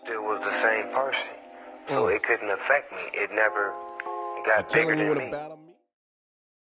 still was the same person. So it couldn't affect me. It never got bigger than me.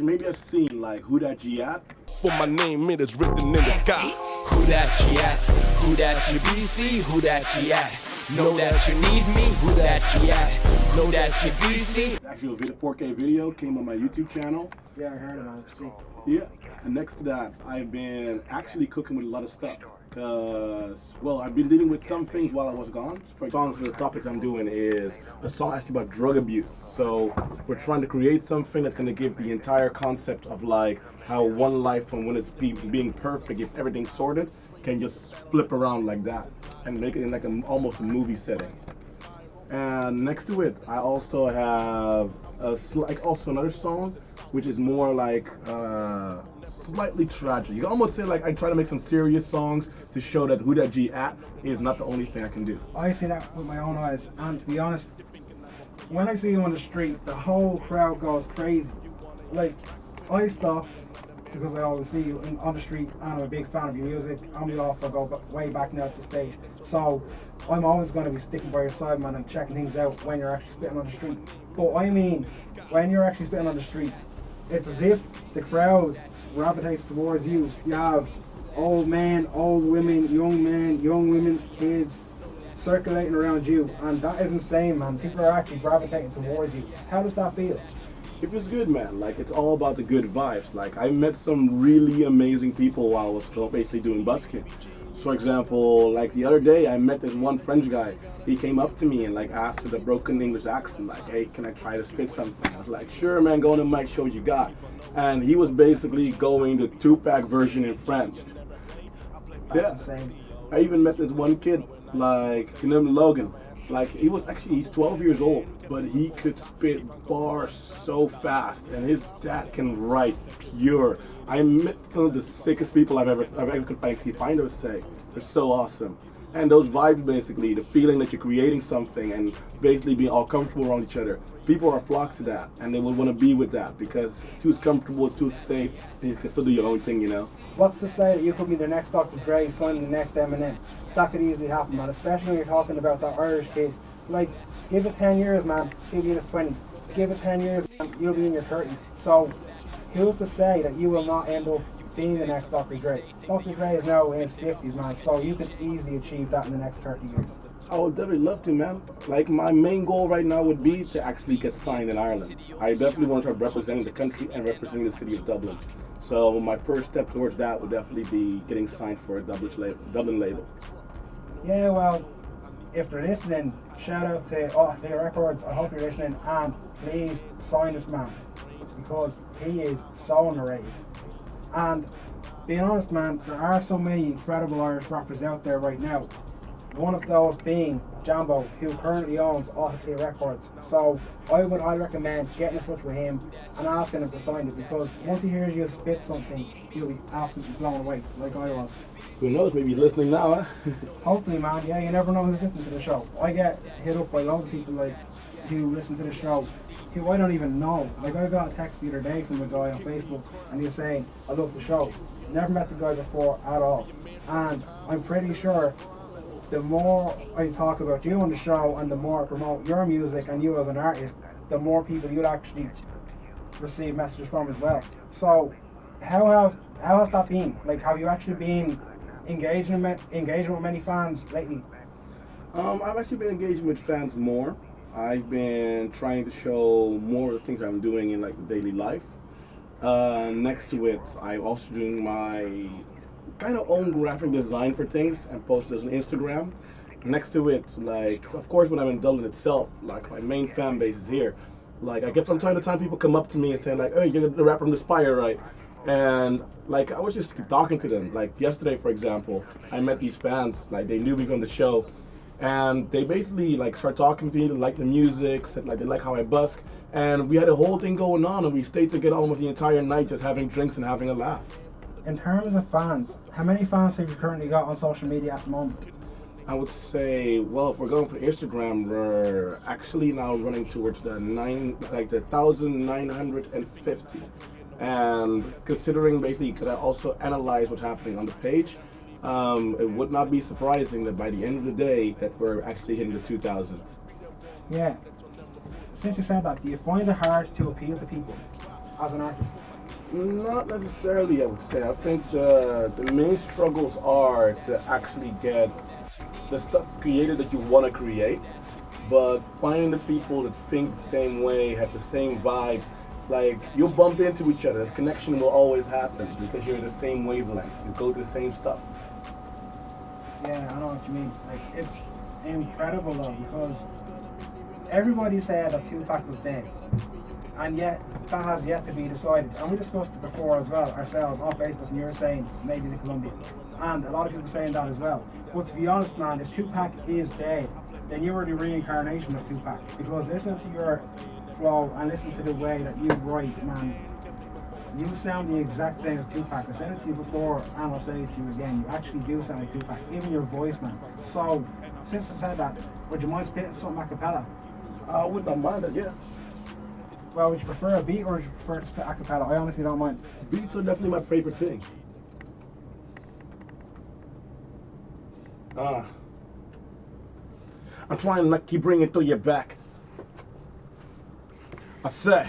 Maybe I've seen like Who That G At? For my name, it is written in the sky. Who that G at? Who that you BC? Who that G at? Know that you need me? Who that G at? Know that you BC? Actually, a 4K video came on my YouTube channel. Yeah, I heard about it. Sick. Yeah, and next to that, I've been actually cooking with a lot of stuff. Because, well, I've been dealing with some things while I was gone. For example, the topic I'm doing is a song actually about drug abuse. So we're trying to create something that's going to give the entire concept of like how one life from when it's being perfect, if everything's sorted, can just flip around like that and make it in like almost a movie setting. And next to it, I also have also another song, which is more like slightly tragic. You can almost say like I try to make some serious songs to show that Who That G At is not the only thing I can do. I see that with my own eyes, and to be honest, when I see you on the street, the whole crowd goes crazy. Like, I stop because I always see you on the street, and I'm a big fan of your music, and we also go way back now at the stage. So I'm always going to be sticking by your side, man, and checking things out when you're actually spitting on the street. But I mean, when you're actually spitting on the street, it's as if the crowd gravitates towards you. You have old men, old women, young women, kids circulating around you, and that is insane, man. People are actually gravitating towards you. How does that feel? It feels good, man. Like, it's all about the good vibes. Like, I met some really amazing people while I was basically doing busking. For example, like the other day, I met this one French guy. He came up to me and like asked with a broken English accent, like, hey, can I try to spit something? I was like, sure, man, go on the mic, show what you got. And he was basically going the Tupac version in French. That's insane. I even met this one kid, like, his name Logan. Like, he's 12 years old, but he could spit bars so fast, and his dad can write pure. I met some of the sickest people I've ever could find or say. They're so awesome. And those vibes, basically, the feeling that you're creating something and basically being all comfortable around each other. People are flocked to that, and they will want to be with that because it's too comfortable, it's too safe, and you can still do your own thing, you know? What's to say that you could be the next Dr. Dre, signing the next Eminem? That could easily happen, man, especially when you're talking about that Irish kid. Like, give it 10 years, man, he'll be in his 20s. Give it 10 years, man, you'll be in your 30s. So, who's to say that you will not end up being the next Dr. Dre? Dr. Dre is now in his 50s, man, so you could easily achieve that in the next 30 years. I would definitely love to, man. Like, my main goal right now would be to actually get signed in Ireland. I definitely want to try representing the country and representing the city of Dublin. So my first step towards that would definitely be getting signed for a Dublin label. Yeah, well, if they're listening, shout out to Acapella Records. I hope you're listening, and please sign this man because he is so underrated. And being honest, man, there are so many incredible Irish rappers out there right now. One of those being Jambo, who currently owns Acapella Records. So I'd recommend getting in touch with him and asking him to sign it, because once he hears you spit something, he'll be absolutely blown away, like I was. Who knows, maybe he's listening now, huh? Hopefully, man. Yeah, you never know who's listening to the show. I get hit up by loads of people like who listen to the show who I don't even know. Like, I got a text the other day from a guy on Facebook, and he was saying, I love the show. Never met the guy before at all. And I'm pretty sure the more I talk about you on the show and the more I promote your music and you as an artist, the more people you'll actually receive messages from as well. So how has that been? Like, have you actually been engaging with many fans lately? I've actually been engaging with fans more. I've been trying to show more of the things I'm doing in like the daily life. Next to it, I'm also doing my kind of own graphic design for things and post those on Instagram. Next to it, like, of course, when I'm in Dublin itself, like, my main fan base is here. Like, I get from time to time people come up to me and say like, hey, you're the rapper from the Spire, right? And like, I was just talking to them. Like yesterday, for example, I met these fans, like they knew me from the show, and they basically like start talking to me, they like the music, said like they like how I busk, and we had a whole thing going on, and we stayed together almost the entire night just having drinks and having a laugh. In terms of fans, how many fans have you currently got on social media at the moment? I would say, well, if we're going for Instagram, we're actually now running towards the 1,950. And considering basically, because I also analyze what's happening on the page, It would not be surprising that by the end of the day that we're actually hitting the 2000s. Yeah. Since you said that, do you find it hard to appeal to people as an artist? Not necessarily, I would say. I think the main struggles are to actually get the stuff created that you want to create, but finding the people that think the same way, have the same vibe. Like, you'll bump into each other. The connection will always happen because you're the same wavelength. You go through the same stuff. Yeah, I know what you mean. Like, it's incredible though, because everybody said that Tupac was dead, and yet that has yet to be decided. And we discussed it before as well ourselves on Facebook, and you were saying maybe he's in Colombia, and a lot of people saying that as well. But to be honest, man, if Tupac is dead, then you are the reincarnation of Tupac, because listen to your flow and listen to the way that you write, man. You sound the exact same as Tupac. I said it to you before and I'll say it to you again. You actually do sound like Tupac, even your voice, man. So, since I said that, would you mind spitting something acapella? I wouldn't mind it, yeah. Well, would you prefer a beat or would you prefer to spit acapella? I honestly don't mind. Beats are definitely my favorite thing. I'm trying to keep bringing it to your back. I say,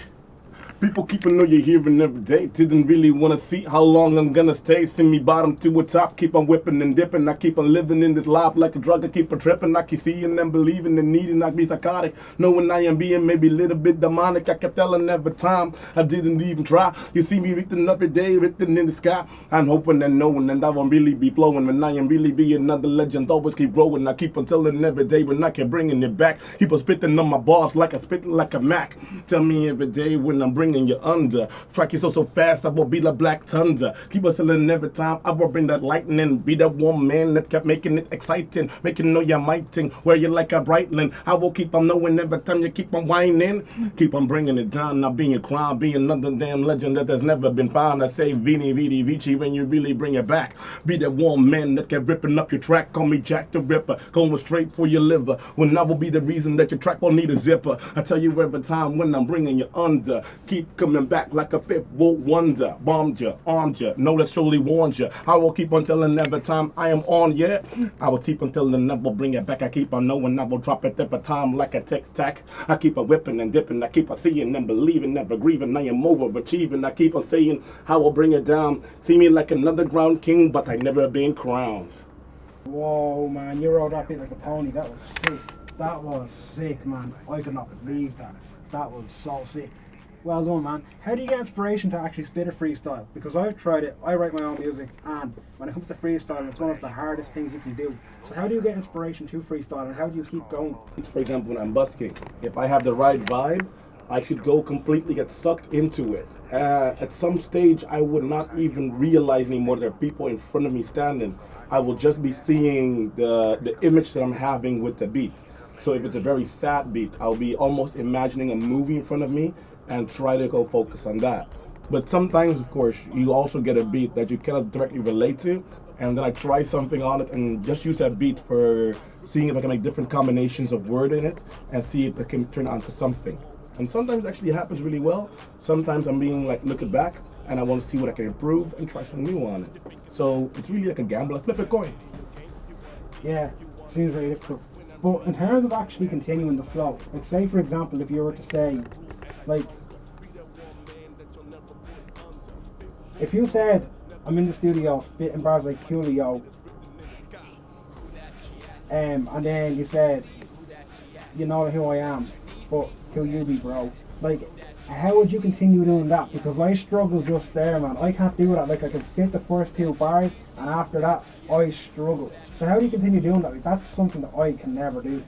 people keep on know you're hearing every day. Didn't really want to see how long I'm gonna stay. See me bottom to a top, keep on whipping and dipping. I keep on living in this life like a drug. I keep on tripping. I keep seeing and believing and needing not be psychotic. Knowing I am being maybe a little bit demonic. I kept telling every time I didn't even try. You see me written every day, written in the sky. I'm hoping and knowing and I won't really be flowing. When I am really be another legend, always keep growing. I keep on telling every day when I keep bringing it back. Keep on spitting on my bars like I spitting like a Mac. Tell me every day when I'm bringing you under. Track you so fast, I will be like Black Thunder. Keep us selling every time, I will bring that lightning. Be that one man that kept making it exciting. Making know you're mighty, where you like a brightling. I will keep on knowing every time you keep on whining. Keep on bringing it down, not being a crime. Being another damn legend that has never been found. I say Vini, Vidi, Vici when you really bring it back. Be that one man that kept ripping up your track. Call me Jack the Ripper, going straight for your liver. When I will be the reason that your track won't need a zipper. I tell you every time when I'm bringing you under. Keep coming back like a fifth volt wonder. Bombed you, armed you, know that surely warned you. I will keep on telling every time I am on, yeah. I will keep on telling, I will bring it back. I keep on knowing I will drop it every time like a tic-tac. I keep on whipping and dipping. I keep on seeing and believing, never grieving. I am overachieving. I keep on saying I will bring it down. See me like another ground king, but I never been crowned. Whoa, man, you wrote that bit like a pony. That was sick. That was sick, man. I could not believe that. That was so sick. Well done, man. How do you get inspiration to actually spit a freestyle? Because I've tried it, I write my own music, and when it comes to freestyle, it's one of the hardest things you can do. So how do you get inspiration to freestyle, and how do you keep going? For example, when I'm busking, if I have the right vibe, I could go completely get sucked into it. At some stage, I would not even realize anymore there are people in front of me standing. I will just be seeing the image that I'm having with the beat. So if it's a very sad beat, I'll be almost imagining a movie in front of me and try to go focus on that. But sometimes, of course, you also get a beat that you cannot directly relate to, and then I try something on it and just use that beat for seeing if I can make different combinations of word in it and see if it can turn onto something. And sometimes it actually happens really well. Sometimes I'm being like, looking back and I want to see what I can improve and try something new on it. So it's really like a gamble, like flip a coin. Yeah, it seems very difficult. But in terms of actually continuing the flow, like say for example, if you were to say, like, if you said, I'm in the studio spitting bars like Coolio, and then you said, you know who I am, but who you be, bro? Like, how would you continue doing that? Because I struggle just there, man. I can't do that. Like, I can spit the first two bars, and after that, I struggle. So how do you continue doing that? Like, that's something that I can never do.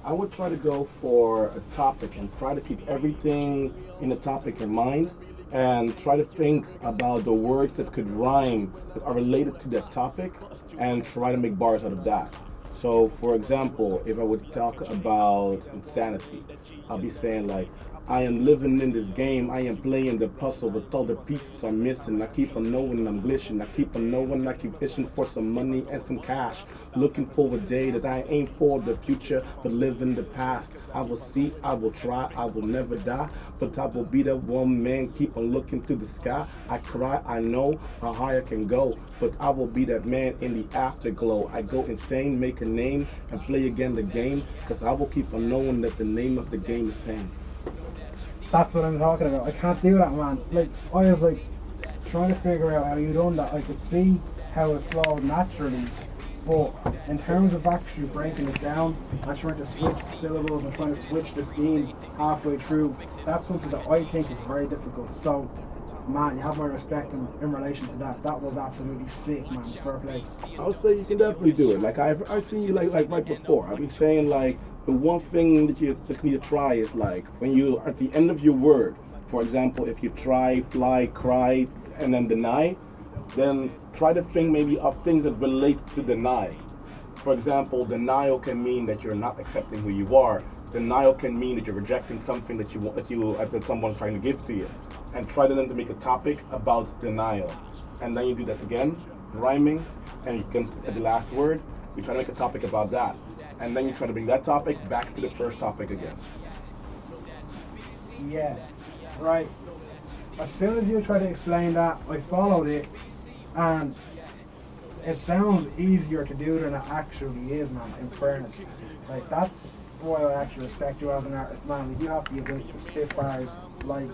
I would try to go for a topic and try to keep everything in the topic in mind and try to think about the words that could rhyme that are related to that topic and try to make bars out of that. So for example, if I would talk about insanity, I'll be saying like, I am living in this game, I am playing the puzzle with all the pieces I'm missing. I keep on knowing I'm glitching, I keep on knowing I keep fishing for some money and some cash. Looking for a day that I ain't for the future, but live in the past. I will see, I will try, I will never die, but I will be that one man, keep on looking to the sky. I cry, I know how high I can go. but I will be that man in the afterglow. I go insane, make a name, and play again the game, because I will keep on knowing that the name of the game is pain. That's what I'm talking about. I can't do that, man. Like, I was like trying to figure out how you done that. I could see how it flowed naturally, but in terms of actually breaking it down and trying to switch syllables and trying to switch the scheme halfway through, that's something that I think is very difficult. So, man, you have my respect in relation to that. That was absolutely sick, man. Fair play. I would say you can definitely do it. Like I seen you like right before. I've been saying like the one thing that you just need to try is like when you at the end of your word. For example, if you try, fly, cry, and then deny, then try to think maybe of things that relate to deny. For example, denial can mean that you're not accepting who you are. Denial can mean that you're rejecting something that that someone's trying to give to you. And try then to make a topic about denial. And then you do that again, rhyming, and you can at the last word, you try to make a topic about that. And then you try to bring that topic back to the first topic again. Yeah, right. As soon as you try to explain that, I followed it, and it sounds easier to do than it actually is, man, in fairness. Like, that's why I actually respect you as an artist, man. Like, you have the ability to spit bars like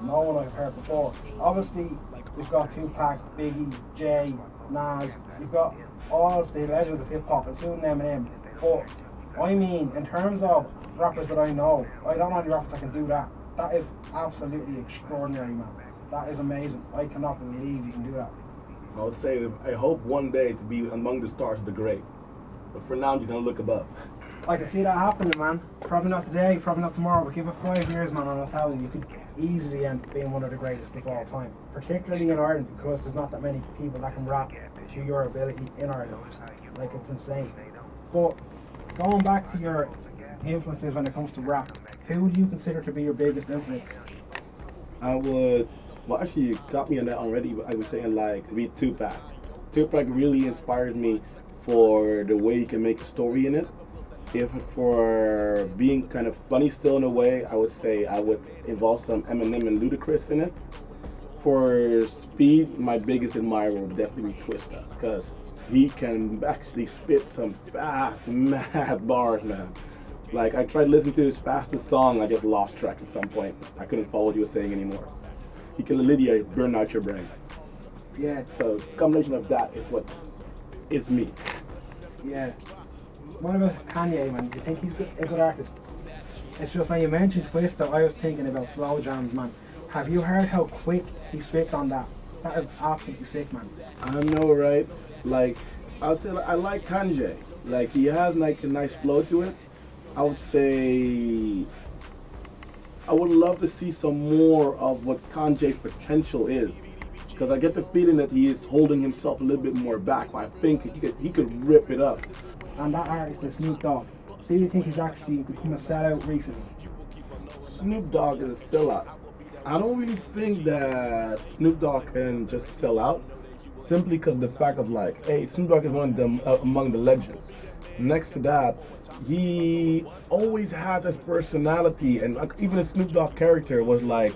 no one I've heard before. Obviously, we've got Tupac, Biggie, Jay, Nas. We've got all of the legends of hip-hop, including Eminem. But, I mean, in terms of rappers that I know, I don't know any rappers that can do that. That is absolutely extraordinary, man. That is amazing. I cannot believe you can do that. I would say, I hope one day to be among the stars of the great. But for now, you're going to look above. I can see that happening, man. Probably not today, probably not tomorrow, but give it 5 years, man, and I'm telling you, you could easily end up being one of the greatest of all time. Particularly in Ireland, because there's not that many people that can rap to your ability in Ireland. Like, it's insane. But going back to your influences when it comes to rap, who would you consider to be your biggest influence? I would, well actually you got me on that already, but I would say like read Tupac. Tupac really inspires me for the way he can make a story in it. If for being kind of funny still in a way, I would say I would involve some Eminem and Ludacris in it. For speed, my biggest admirer would definitely be Twista, because he can actually spit some fast, mad bars, man. Like, I tried listening to his fastest song, I just lost track at some point. I couldn't follow what he was saying anymore. He can literally burn out your brain. Yeah. So, combination of that is what is me. Yeah. What about Kanye, man? Do you think he's a good artist? It's just when you mentioned Twista, I was thinking about slow jams, man. Have you heard how quick he spits on that? That is absolutely sick, man. I know, right? Like, I'll say I like Kanye. Like, he has like a nice flow to it. I would say I would love to see some more of what Kanye's potential is, because I get the feeling that he is holding himself a little bit more back. I think he could rip it up. And that artist is Snoop Dogg. Do you think he's actually become a sellout recently? Snoop Dogg is a sellout. I don't really think that Snoop Dogg can just sell out, simply because of the fact of like, hey, Snoop Dogg is one of them among the legends. Next to that, he always had this personality, and even the Snoop Dogg character was like,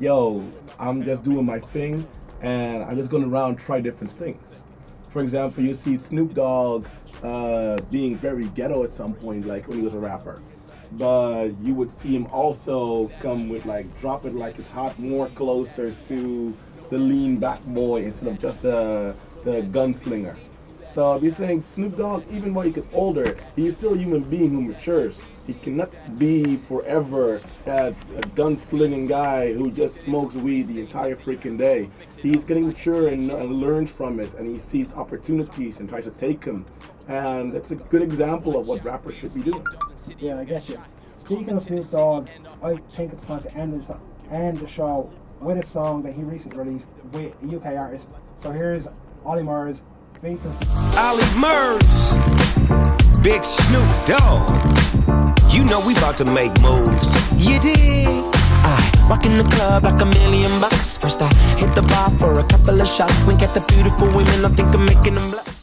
yo, I'm just doing my thing, and I'm just going around and try different things. For example, you see Snoop Dogg being very ghetto at some point, like when he was a rapper. But you would see him also come with like, drop it like it's hot, more closer to the lean back boy instead of just the gunslinger. So I'll be saying Snoop Dogg, even while he gets older, he's still a human being who matures. He cannot be forever that gunslinging guy who just smokes weed the entire freaking day. He's getting mature and learns from it, and he sees opportunities and tries to take them. And that's a good example of what rappers should be doing. Yeah, I get you. Speaking of Snoop Dogg, I think it's time to end the show with a song that he recently released with a UK artist. So here's Ollie Murs. Ollie Murs, Big Snoop Dogg. You know we about to make moves. You dig? I rockin' the club like $1 million. First I hit the bar for a couple of shots. Wink at the beautiful women, I think I'm making them blush.